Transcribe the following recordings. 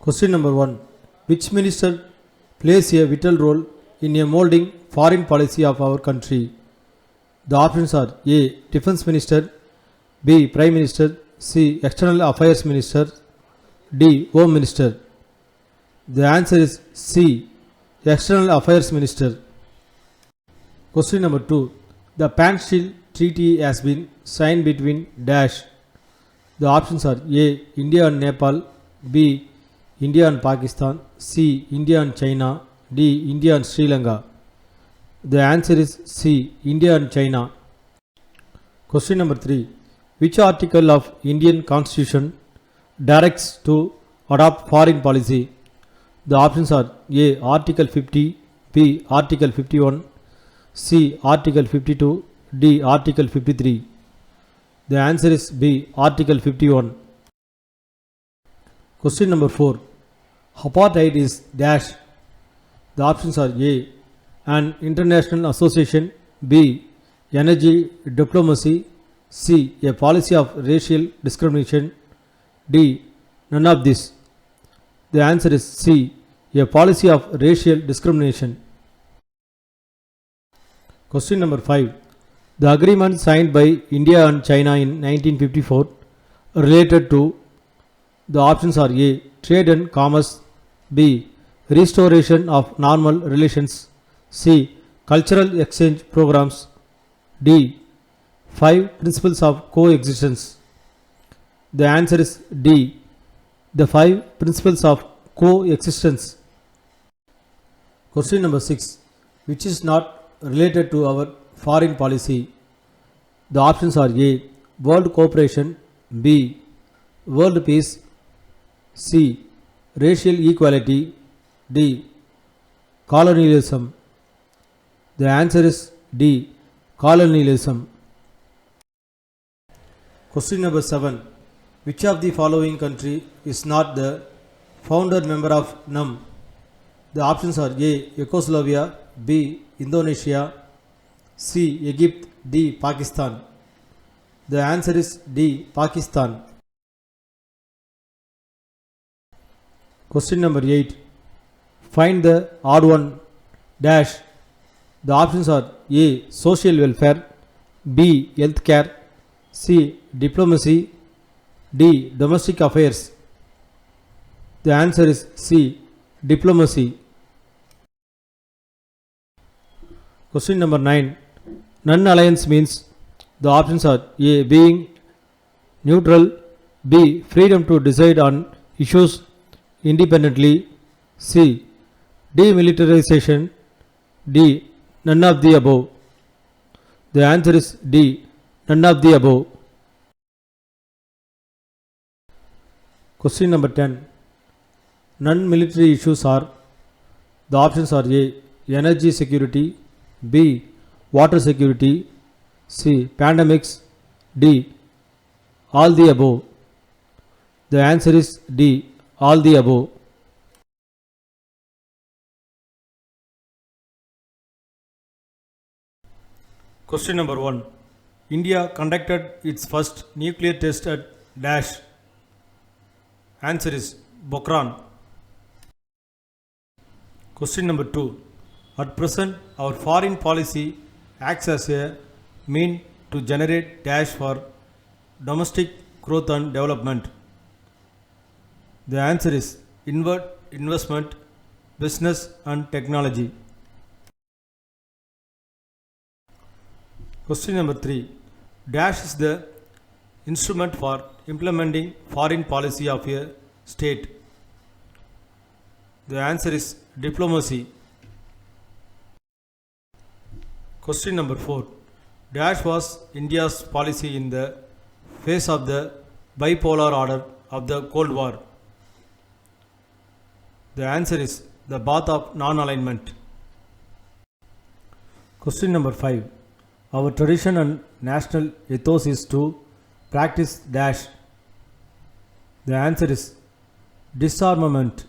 Question number 1. Which minister plays a vital role in a molding foreign policy of our country? The options are A. Defense Minister, B. Prime Minister, C. External Affairs Minister, D. Home Minister. The answer is C. External Affairs Minister. Question number 2. The Panchshil Treaty has been signed between dash. The options are A. India and Nepal, B. India and Pakistan, C. India and China, D. India and Sri Lanka. The answer is C. India and China. Question number 3. Which article of Indian Constitution directs to adopt foreign policy? The options are A. Article 50, B. Article 51, C. Article 52, D. Article 53. The answer is B. Article 51. Question number 4. Apartheid is dash. The options are A. An international association, B. Energy diplomacy, C. A policy of racial discrimination, D. None of this. The answer is C. A policy of racial discrimination. Question number 5. The agreement signed by India and China in 1954 related to. The options are A. Trade and commerce, B. Restoration of normal relations, C. Cultural exchange programs, D. 5 principles of coexistence. The answer is D. The 5 principles of coexistence. Question number 6. Which is not related to our foreign policy? The options are A. World cooperation, B. World peace, C. Racial equality, D. Colonialism. The answer is D. Colonialism. Question number 7. Which of the following country is not the founder member of NUM? The options are A. Yugoslavia, B. Indonesia, C. Egypt, D. Pakistan. The answer is D. Pakistan. Question number 8. Find the odd one dash. The options are A. Social welfare, B. Healthcare, C. Diplomacy, D. Domestic affairs. The answer is C. Diplomacy. Question number 9. Non-alliance means. The options are A. Being neutral, B. Freedom to decide on issues independently, C. Demilitarization, D. None of the above. The answer is D. None of the above. Question number 10. Non-military issues are. The options are A. Energy security, B. Water security, C. Pandemics, D. All the above. The answer is D. All the above. Question number 1. India conducted its first nuclear test at dash. Answer is Pokhran. Question number 2. At present, our foreign policy acts as a mean to generate dash for domestic growth and development. The answer is investment, business and technology. Question number 3. Dash is the instrument for implementing foreign policy of a state. The answer is diplomacy. Question number 4. Dash was India's policy in the face of the bipolar order of the Cold War. The answer is the path of non-alignment. Question number 5. Our tradition and national ethos is to practice dash. The answer is disarmament.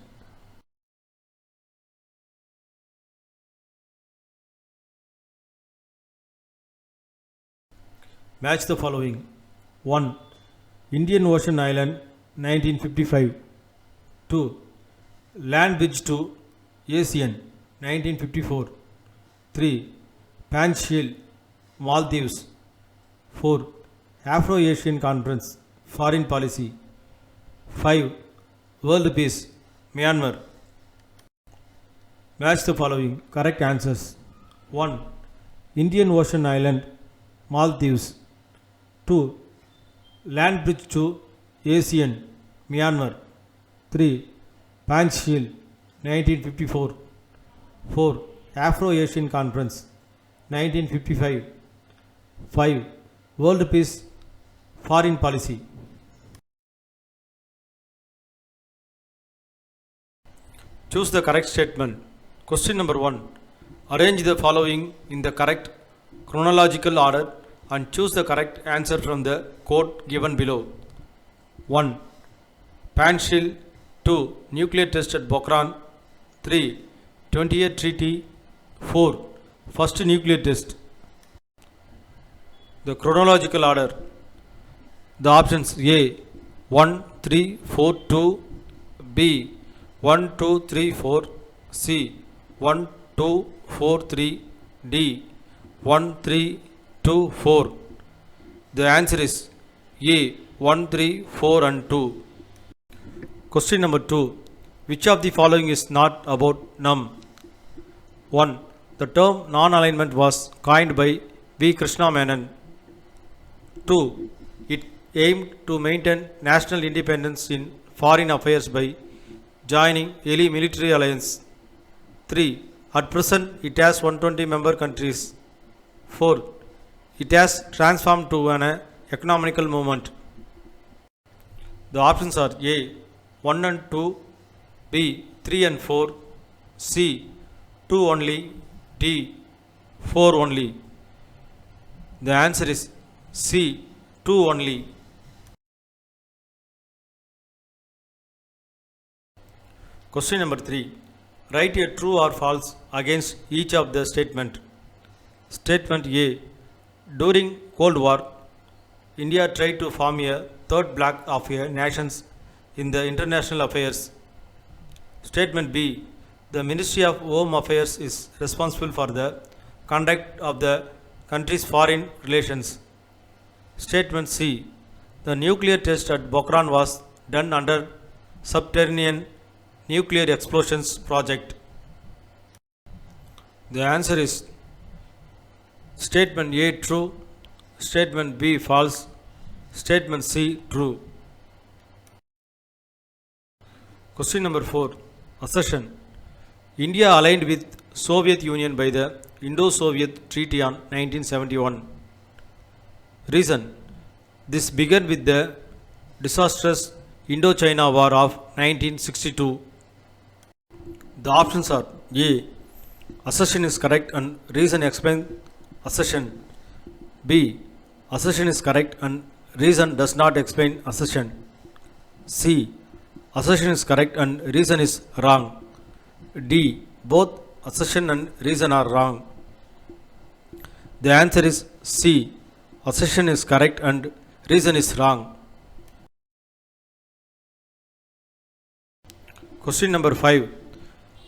Match the following. 1. Indian Ocean Island 1955. 2. Land bridge to ASEAN 1954. 3. Panchsheel, Maldives. 4. Afro-Asian Conference, Foreign Policy. 5. World Peace, Myanmar. Match the following correct answers. 1. Indian Ocean Island, Maldives. 2. Land bridge to ASEAN, Myanmar. 3. Panchsheel, 1954. 4. Afro-Asian Conference, 1955. 5. World Peace, Foreign Policy. Choose the correct statement. Question number 1. Arrange the following in the correct chronological order and choose the correct answer from the quote given below. 1. Panchsheel. 2. Nuclear test at Pokhran. 3. 28th treaty. 4. First nuclear test. The chronological order. The options: A. 1, 3, 4, 2. B. 1, 2, 3, 4. C. 1, 2, 4, 3. D. 1, 3, 2, 4. The answer is A. 1, 3, 4 and 2. Question number 2. Which of the following is not about NUM? 1. The term non-alignment was coined by V. Krishna Menon. 2. It aimed to maintain national independence in foreign affairs by joining any military alliance. 3. At present, it has 120 member countries. 4. It has transformed to an economical movement. The options are A. 1 and 2. B. 3 and 4. C. 2 only. D. 4 only. The answer is C. 2 only. Question number 3. Write a true or false against each of the statement. Statement A. During Cold War, India tried to form a third bloc of nations in the international affairs. Statement B. The Ministry of Home Affairs is responsible for the conduct of the country's foreign relations. Statement C. The nuclear test at Pokhran was done under subterranean nuclear explosions project. The answer is Statement A true, Statement B false, Statement C true. Question number 4. Assertion. India aligned with Soviet Union by the Indo-Soviet Treaty on 1971. Reason. This began with the disastrous Indo-China War of 1962. The options are A. Assertion is correct and reason explains assertion. B. Assertion is correct and reason does not explain assertion. C. Assertion is correct and reason is wrong. D. Both assertion and reason are wrong. The answer is C. Assertion is correct and reason is wrong. Question number 5.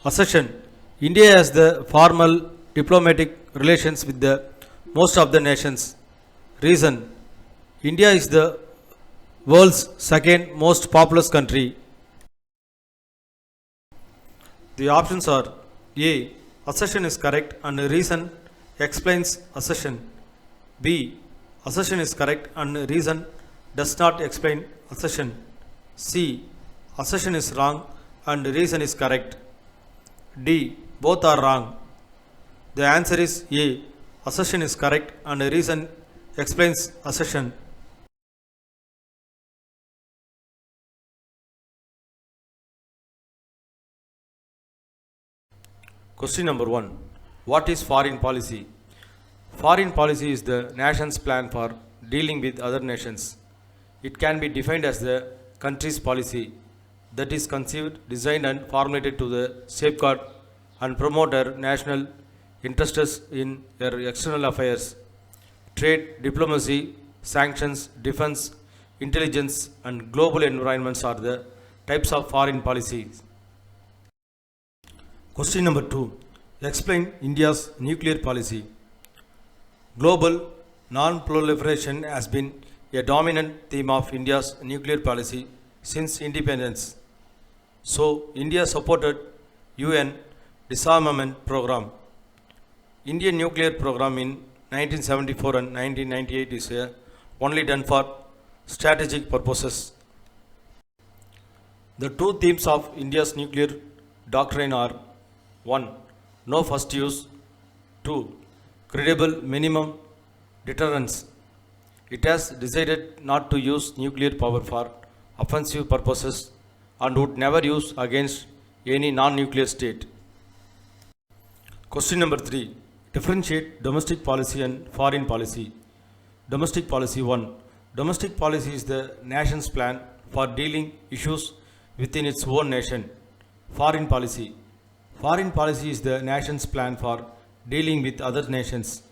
Assertion. India has the formal diplomatic relations with the most of the nations. Reason. India is the world's second most populous country. The options are A. Assertion is correct and reason explains assertion. B. Assertion is correct and reason does not explain assertion. C. Assertion is wrong and reason is correct. D. Both are wrong. The answer is A. Assertion is correct and reason explains assertion. Question number 1. What is foreign policy? Foreign policy is the nation's plan for dealing with other nations. It can be defined as the country's policy that is conceived, designed and formulated to the safeguard and promote their national interests in their external affairs. Trade, diplomacy, sanctions, defense, intelligence and global environments are the types of foreign policies. Question number 2. Explain India's nuclear policy. Global non-proliferation has been a dominant theme of India's nuclear policy since independence. So, India supported UN disarmament program. Indian nuclear program in 1974 and 1998 is only done for strategic purposes. The two themes of India's nuclear doctrine are 1. No first use. 2. Credible minimum deterrence. It has decided not to use nuclear power for offensive purposes and would never use against any non-nuclear state. Question number 3. Differentiate domestic policy and foreign policy. Domestic policy 1. Domestic policy is the nation's plan for dealing issues within its own nation. Foreign policy. Foreign policy is the nation's plan for dealing with other nations.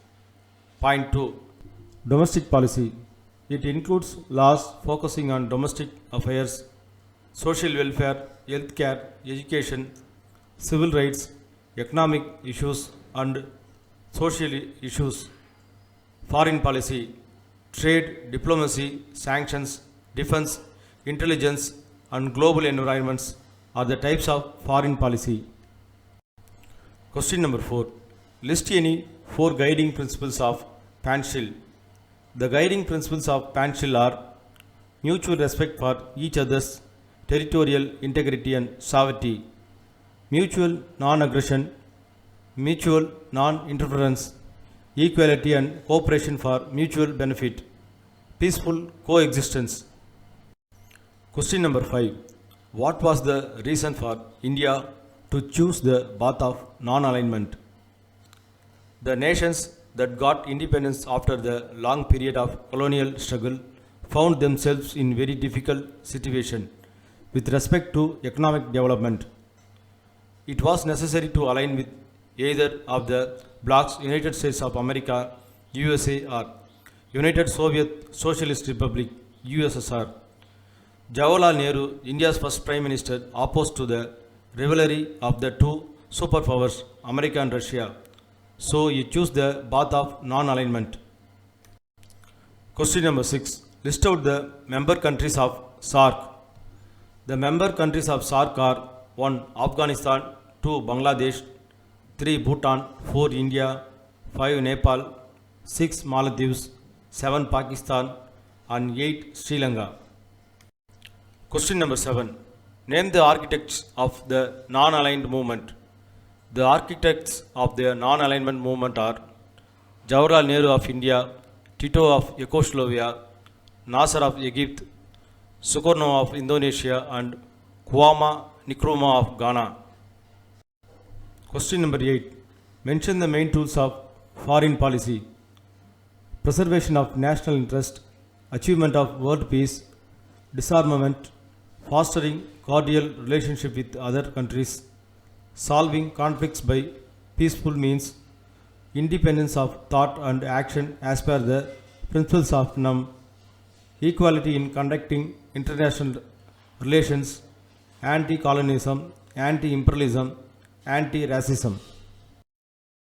Point 2. Domestic policy. It includes laws focusing on domestic affairs, social welfare, healthcare, education, civil rights, economic issues and social issues. Foreign policy. Trade, diplomacy, sanctions, defense, intelligence and global environments are the types of foreign policy. Question number 4. List any 4 guiding principles of PANCHIL. The guiding principles of PANCHIL are mutual respect for each other's territorial integrity and sovereignty, mutual non-aggression, mutual non-interference, equality and cooperation for mutual benefit, peaceful coexistence. Question number 5. What was the reason for India to choose the path of non-alignment? The nations that got independence after the long period of colonial struggle found themselves in very difficult situation with respect to economic development. It was necessary to align with either of the blocs United States of America, USA or United Soviet Socialist Republic, USSR. Jawaharlal Nehru, India's first Prime Minister, opposed to the rivalry of the two superpowers, America and Russia. So he chose the path of non-alignment. Question number 6. List out the member countries of SAARC. The member countries of SAARC are 1. Afghanistan, 2. Bangladesh, 3. Bhutan, 4. India, 5. Nepal, 6. Maldives, 7. Pakistan and 8. Sri Lanka. Question number 7. Name the architects of the non-aligned movement. The architects of the non-alignment movement are Jawaharlal Nehru of India, Tito of Yugoslavia, Nasser of Egypt, Sukarno of Indonesia and Kwame Nkrumah of Ghana. Question number 8. Mention the main tools of foreign policy. Preservation of national interest, achievement of world peace, disarmament, fostering cordial relationship with other countries, solving conflicts by peaceful means, independence of thought and action as per the principles of NUM, equality in conducting international relations, anti-colonialism, anti-imperialism, anti-racism.